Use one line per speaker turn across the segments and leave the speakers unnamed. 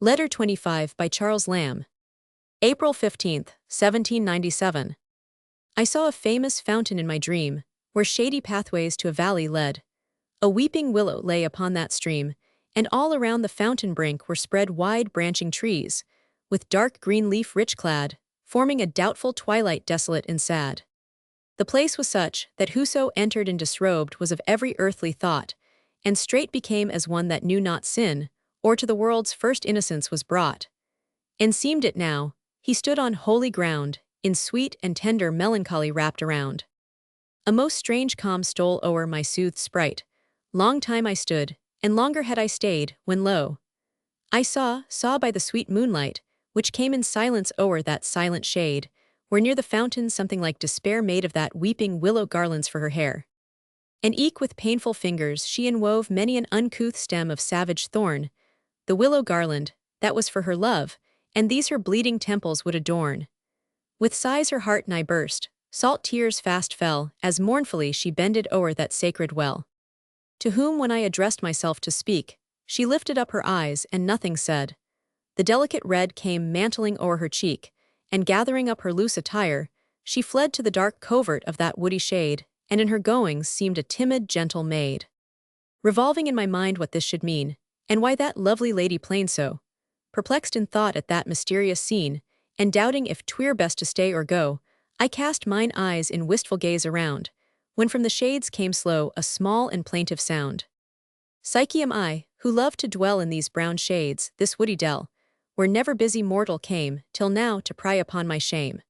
Letter 25 by Charles Lamb. April 15, 1797. I saw a famous fountain in my dream, where shady pathways to a valley led. A weeping willow lay upon that stream, and all around the fountain brink were spread wide branching trees, with dark green leaf rich clad, forming a doubtful twilight desolate and sad. The place was such that whoso entered and disrobed was of every earthly thought, and straight became as one that knew not sin, or to the world's first innocence was brought. And seemed it now, he stood on holy ground, in sweet and tender melancholy wrapped around. A most strange calm stole o'er my soothed sprite. Long time I stood, and longer had I stayed, when lo! I saw by the sweet moonlight, which came in silence o'er that silent shade, where near the fountain something like despair made of that weeping willow garlands for her hair. And eke with painful fingers she inwove many an uncouth stem of savage thorn, the willow garland, that was for her love, and these her bleeding temples would adorn. With sighs her heart nigh burst, salt tears fast fell, as mournfully she bended o'er that sacred well. To whom when I addressed myself to speak, she lifted up her eyes and nothing said. The delicate red came mantling o'er her cheek, and gathering up her loose attire, she fled to the dark covert of that woody shade, and in her goings seemed a timid, gentle maid. Revolving in my mind what this should mean, and why that lovely lady plain so, perplexed in thought at that mysterious scene, and doubting if 'twere best to stay or go, I cast mine eyes in wistful gaze around, when from the shades came slow a small and plaintive sound. Psyche am I, who love to dwell in these brown shades, this woody dell, where never busy mortal came, till now to pry upon my shame.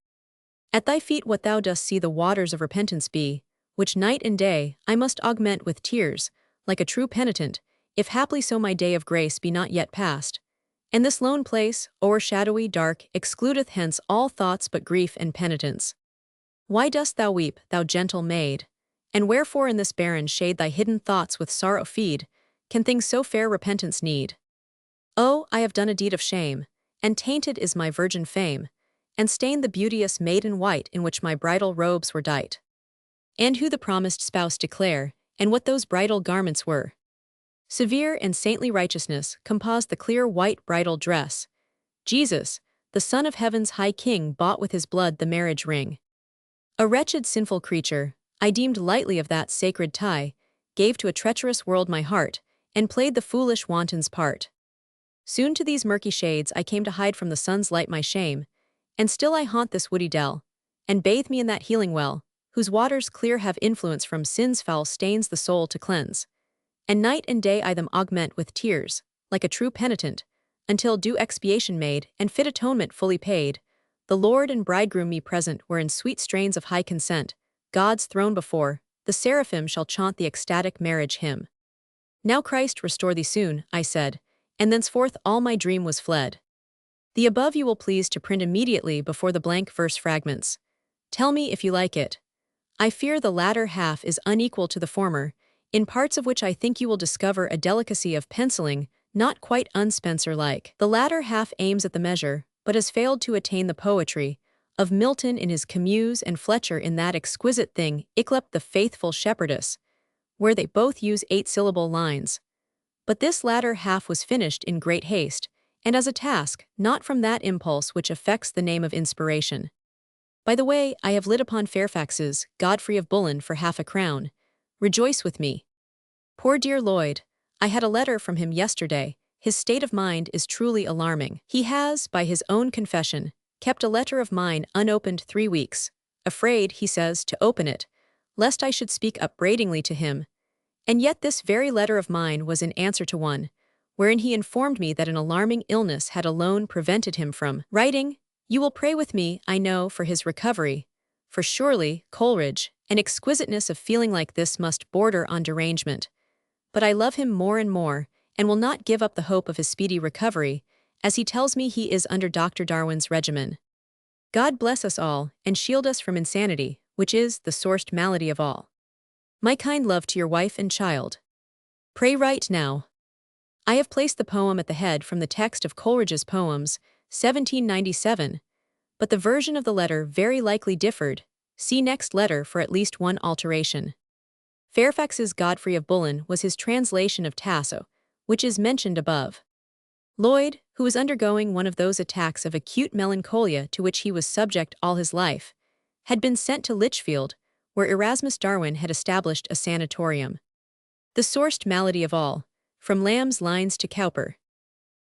At thy feet what thou dost see the waters of repentance be, which night and day I must augment with tears, like a true penitent, if haply so my day of grace be not yet past. And this lone place, o'ershadowy, dark, excludeth hence all thoughts but grief and penitence. Why dost thou weep, thou gentle maid? And wherefore in this barren shade thy hidden thoughts with sorrow feed? Can things so fair repentance need? Oh, I have done a deed of shame, and tainted is my virgin fame, and stained the beauteous maiden white in which my bridal robes were dight. And who the promised spouse declare, and what those bridal garments were? Severe and saintly righteousness composed the clear white bridal dress. Jesus, the Son of Heaven's high King, bought with his blood the marriage ring. A wretched sinful creature, I deemed lightly of that sacred tie, gave to a treacherous world my heart, and played the foolish wanton's part. Soon to these murky shades I came to hide from the sun's light my shame, and still I haunt this woody dell, and bathe me in that healing well, whose waters clear have influence from sin's foul stains the soul to cleanse. And night and day I them augment with tears, like a true penitent, until due expiation made, and fit atonement fully paid, the Lord and bridegroom me present where in sweet strains of high consent, God's throne before, the seraphim shall chaunt the ecstatic marriage hymn. Now Christ restore thee soon, I said, and thenceforth all my dream was fled. The above you will please to print immediately before the blank verse fragments. Tell me if you like it. I fear the latter half is unequal to the former, in parts of which I think you will discover a delicacy of penciling, not quite unspencer-like. The latter half aims at the measure, but has failed to attain the poetry, of Milton in his Camus and Fletcher in that exquisite thing, Yclept the Faithful Shepherdess, where they both use 8-syllable lines. But this latter half was finished in great haste, and as a task, not from that impulse which affects the name of inspiration. By the way, I have lit upon Fairfax's Godfrey of Boulogne for half a crown. Rejoice with me. Poor dear Lloyd, I had a letter from him yesterday. His state of mind is truly alarming. He has, by his own confession, kept a letter of mine unopened 3 weeks, afraid, he says, to open it, lest I should speak upbraidingly to him. And yet this very letter of mine was in answer to one, wherein he informed me that an alarming illness had alone prevented him from writing. You will pray with me, I know, for his recovery, for surely, Coleridge, an exquisiteness of feeling like this must border on derangement. But I love him more and more, and will not give up the hope of his speedy recovery, as he tells me he is under Dr. Darwin's regimen. God bless us all, and shield us from insanity, which is the sorest malady of all. My kind love to your wife and child. Pray write now. I have placed the poem at the head from the text of Coleridge's Poems, 1797, but the version of the letter very likely differed. See next letter for at least one alteration. Fairfax's Godfrey of Boulogne was his translation of Tasso, which is mentioned above. Lloyd, who was undergoing one of those attacks of acute melancholia to which he was subject all his life, had been sent to Lichfield, where Erasmus Darwin had established a sanatorium. The sorest malady of all, from Lamb's lines to Cowper,